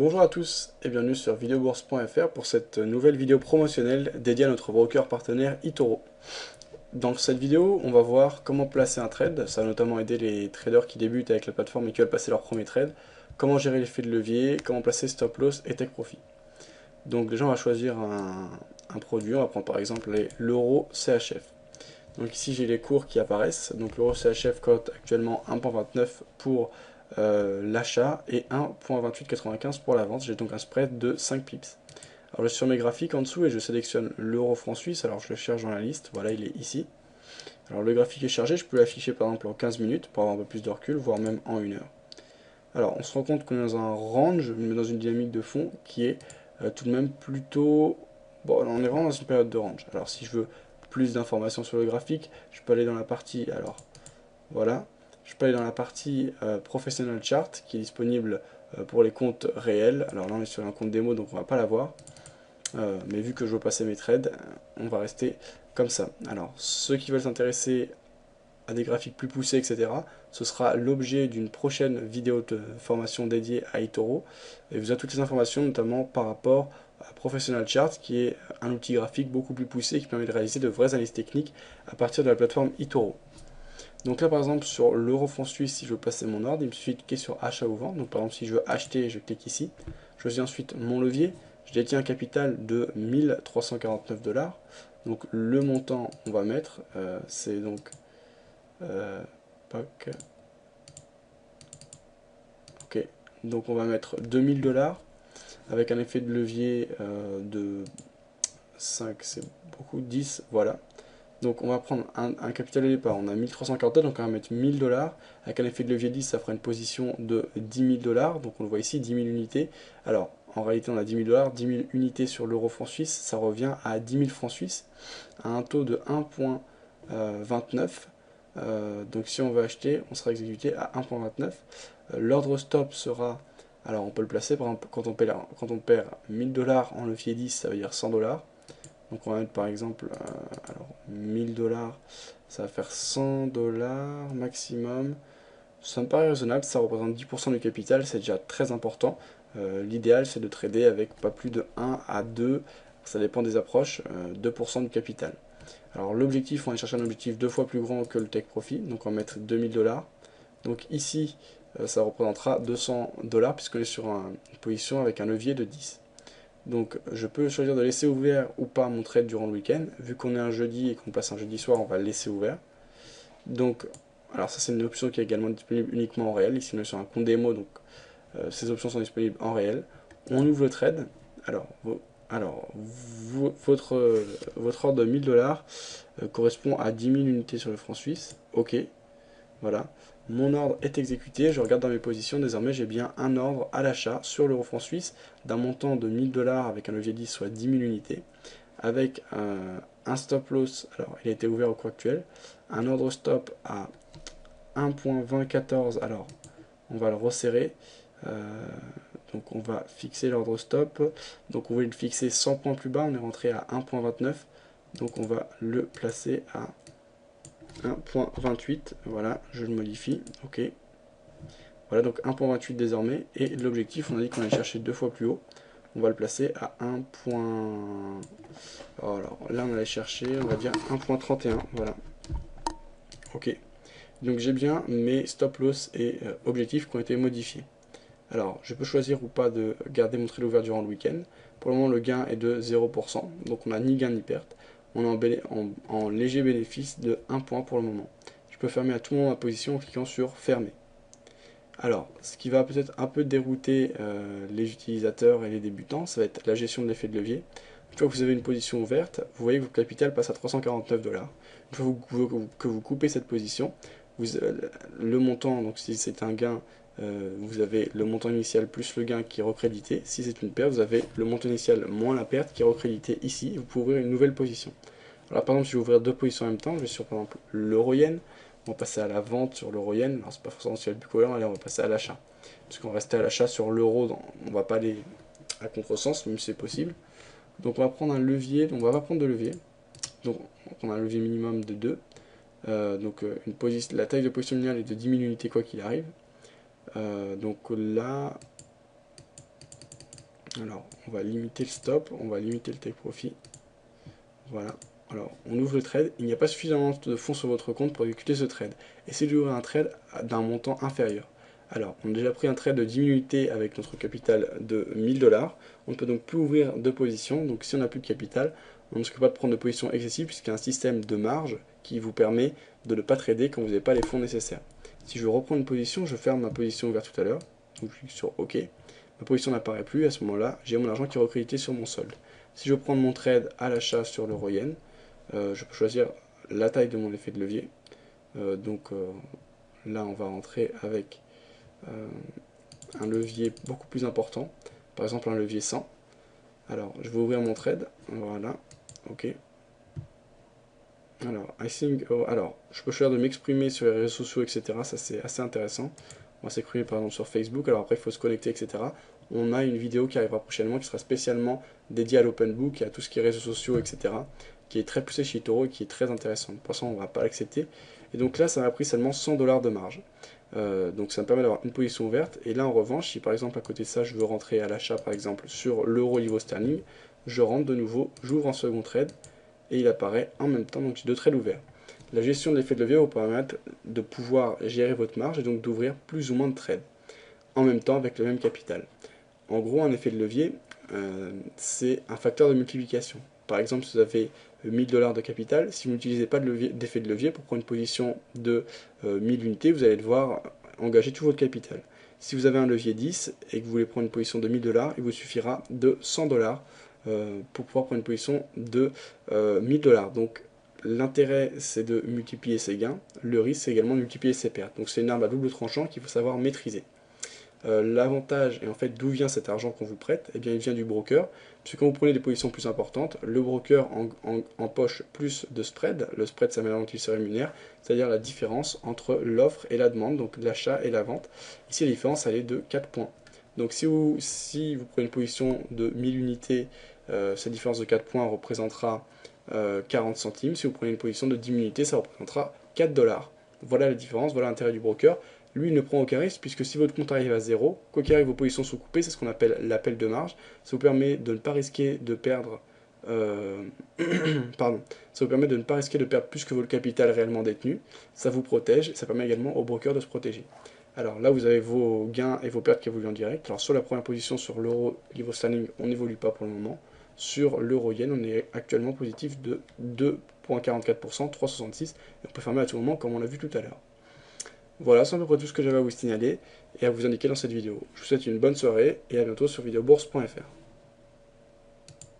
Bonjour à tous et bienvenue sur videobourse.fr pour cette nouvelle vidéo promotionnelle dédiée à notre broker partenaire eToro. Dans cette vidéo, on va voir comment placer un trade, ça va notamment aider les traders qui débutent avec la plateforme et qui veulent passer leur premier trade, comment gérer l'effet de levier, comment placer stop loss et take profit. Donc déjà on va choisir un produit, on va prendre par exemple l'euro CHF. Donc ici j'ai les cours qui apparaissent, donc l'euro CHF cote actuellement 1.29 pour l'achat et 1.2895 pour la vente. J'ai donc un spread de 5 pips. Alors je suis sur mes graphiques en dessous et je sélectionne l'euro franc suisse, alors je le cherche dans la liste, voilà il est ici. Alors le graphique est chargé, je peux l'afficher par exemple en 15 minutes pour avoir un peu plus de recul, voire même en 1 heure. Alors on se rend compte qu'on est dans un range, mais dans une dynamique de fond qui est tout de même plutôt... Bon, on est vraiment dans une période de range. Alors si je veux plus d'informations sur le graphique, je peux aller dans la partie... Alors voilà, je peux aller dans la partie Professional Chart qui est disponible pour les comptes réels. Alors là on est sur un compte démo donc on va pas l'avoir. Mais vu que je veux passer mes trades, on va rester comme ça. Alors ceux qui veulent s'intéresser à des graphiques plus poussés, etc., ce sera l'objet d'une prochaine vidéo de formation dédiée à eToro. Et vous avez toutes les informations, notamment par rapport à Professional Chart, qui est un outil graphique beaucoup plus poussé qui permet de réaliser de vraies analyses techniques à partir de la plateforme eToro. Donc là par exemple sur l'euro franc suisse, si je veux passer mon ordre, il me suffit de cliquer sur achat ou vente. Donc par exemple si je veux acheter, je clique ici. Je choisis ensuite mon levier. Je détiens un capital de 1349 $. Donc le montant on va mettre, c'est donc ok, donc on va mettre 2000 $ avec un effet de levier de 5, c'est beaucoup, 10, voilà. Donc on va prendre un capital de départ, on a 1340 $, donc on va mettre 1000 $, avec un effet de levier 10, ça fera une position de 10 000 $, donc on le voit ici, 10 000 unités. Alors en réalité on a 10 000 $, 10 000 unités sur l'euro franc suisse, ça revient à 10 000 francs suisses, à un taux de 1.29. Donc si on veut acheter, on sera exécuté à 1.29. L'ordre stop sera, alors on peut le placer, par exemple quand on perd 1000 $ en levier 10, ça veut dire 100 $. Donc on va mettre par exemple, alors 1000 $, ça va faire 100 $ maximum. Ça me paraît raisonnable, ça représente 10% du capital, c'est déjà très important. L'idéal c'est de trader avec pas plus de 1 à 2, ça dépend des approches, 2% du capital. Alors l'objectif, on va chercher un objectif 2 fois plus grand que le take profit, donc on va mettre 2000 $. Donc ici, ça représentera 200 $ puisqu'on est sur une position avec un levier de 10. Donc je peux choisir de laisser ouvert ou pas mon trade durant le week-end. Vu qu'on est un jeudi et qu'on passe un jeudi soir, on va le laisser ouvert. Donc, alors ça c'est une option qui est également disponible uniquement en réel. Ici on est sur un compte démo, donc ces options sont disponibles en réel. On ouvre le trade. Alors, votre ordre de 1000 $ correspond à 10 000 unités sur le franc suisse. Ok, voilà. Mon ordre est exécuté, je regarde dans mes positions, désormais j'ai bien un ordre à l'achat sur l'euro franc suisse d'un montant de 1000 $ avec un levier 10, soit 10 000 unités, avec un stop loss, alors il a été ouvert au cours actuel, un ordre stop à 1.2014, alors on va le resserrer, donc on va fixer l'ordre stop, donc on va le fixer 100 points plus bas, on est rentré à 1.29, donc on va le placer à 1.28, voilà, je le modifie, ok. Voilà, donc 1.28 désormais, et l'objectif, on a dit qu'on allait chercher 2 fois plus haut, on va le placer à 1. Alors là, on allait chercher, on va dire 1.31, voilà, ok. Donc j'ai bien mes stop loss et objectifs qui ont été modifiés. Alors, je peux choisir ou pas de garder mon trade ouvert durant le week-end. Pour le moment, le gain est de 0%, donc on n'a ni gain ni perte. On est en léger bénéfice de 1 point pour le moment. Je peux fermer à tout moment ma position en cliquant sur fermer. Alors, ce qui va peut-être un peu dérouter les utilisateurs et les débutants, ça va être la gestion de l'effet de levier. Une fois que vous avez une position ouverte, vous voyez que votre capital passe à 349 $. Une fois que vous coupez cette position, le montant, donc si c'est un gain, vous avez le montant initial plus le gain qui est recrédité. Si c'est une perte, vous avez le montant initial moins la perte qui est recrédité ici. Vous pouvez ouvrir une nouvelle position. Alors par exemple, si je vais ouvrir deux positions en même temps, je vais sur par exemple l'euro-yen. On va passer à la vente sur l'euro-yen. Alors c'est pas forcément le plus cohérent, allez on va passer à l'achat. Parce qu'on va rester à l'achat sur l'euro, on va pas aller à contresens, même si c'est possible. Donc on va prendre un levier, donc on va pas prendre de levier. Donc on a un levier minimum de 2. La taille de position minimale est de 10 000 unités quoi qu'il arrive. Donc là, Alors, on va limiter le stop, on va limiter le take profit. Voilà. Alors, on ouvre le trade. Il n'y a pas suffisamment de fonds sur votre compte pour exécuter ce trade. Essayez d'ouvrir un trade d'un montant inférieur. Alors, on a déjà pris un trade de 10 unités avec notre capital de 1000 $. On ne peut donc plus ouvrir de position. Donc, si on n'a plus de capital, on ne risque pas de prendre de position excessive puisqu'il y a un système de marge qui vous permet de ne pas trader quand vous n'avez pas les fonds nécessaires. Si je reprends une position, je ferme ma position ouverte tout à l'heure. Donc, je clique sur OK. Ma position n'apparaît plus. À ce moment-là, j'ai mon argent qui est recrédité sur mon solde. Si je prends mon trade à l'achat sur l'euro-yen, je peux choisir la taille de mon effet de levier. Là, on va rentrer avec un levier beaucoup plus important. Par exemple, un levier 100. Alors, je vais ouvrir mon trade. Voilà. OK. Alors, je peux choisir de m'exprimer sur les réseaux sociaux, etc. Ça, c'est assez intéressant. On va s'exprimer par exemple sur Facebook. Alors après, il faut se connecter, etc. On a une vidéo qui arrivera prochainement qui sera spécialement dédiée à l'open book et à tout ce qui est réseaux sociaux, etc. qui est très poussé chez eToro et qui est très intéressant. Pour l'instant, on ne va pas l'accepter. Et donc là, ça m'a pris seulement 100 $ de marge. Donc ça me permet d'avoir une position ouverte. Et là, en revanche, si par exemple à côté de ça, je veux rentrer à l'achat, par exemple, sur l'euro livre sterling, je rentre de nouveau, j'ouvre un second trade et il apparaît en même temps, donc j'ai deux trades ouverts. La gestion de l'effet de levier va vous permettre de pouvoir gérer votre marge et donc d'ouvrir plus ou moins de trades en même temps avec le même capital. En gros, un effet de levier, c'est un facteur de multiplication. Par exemple, si vous avez 1000 $ de capital, si vous n'utilisez pas d'effet de levier pour prendre une position de 1000 unités, vous allez devoir engager tout votre capital. Si vous avez un levier 10 et que vous voulez prendre une position de 1000 $, il vous suffira de 100 $ pour pouvoir prendre une position de 1000 $. Donc l'intérêt, c'est de multiplier ses gains. Le risque, c'est également de multiplier ses pertes. Donc c'est une arme à double tranchant qu'il faut savoir maîtriser. L'avantage, et en fait d'où vient cet argent qu'on vous prête, eh bien il vient du broker, puisque quand vous prenez des positions plus importantes, le broker empoche plus de spread. Le spread, c'est la manière dont il se rémunère, c'est-à-dire la différence entre l'offre et la demande, donc l'achat et la vente. Ici la différence elle est de 4 points. Donc si vous prenez une position de 1000 unités, cette différence de 4 points représentera 40 centimes. Si vous prenez une position de 10 000 unités, ça représentera 4 $. Voilà la différence, voilà l'intérêt du broker. Lui, il ne prend aucun risque, puisque si votre compte arrive à 0, quoi qu'il arrive, vos positions sont coupées, c'est ce qu'on appelle l'appel de marge. Ça vous permet de ne pas risquer de perdre... Pardon. Ça vous permet de ne pas risquer de perdre plus que votre capital réellement détenu. Ça vous protège, et ça permet également au broker de se protéger. Alors là, vous avez vos gains et vos pertes qui évoluent en direct. Alors sur la première position, sur l'euro livre sterling, on n'évolue pas pour le moment. Sur l'euro yen, on est actuellement positif de 2,44%, 3,66, et on peut fermer à tout moment comme on l'a vu tout à l'heure. Voilà, c'est à peu près tout ce que j'avais à vous signaler et à vous indiquer dans cette vidéo. Je vous souhaite une bonne soirée et à bientôt sur videobourse.fr.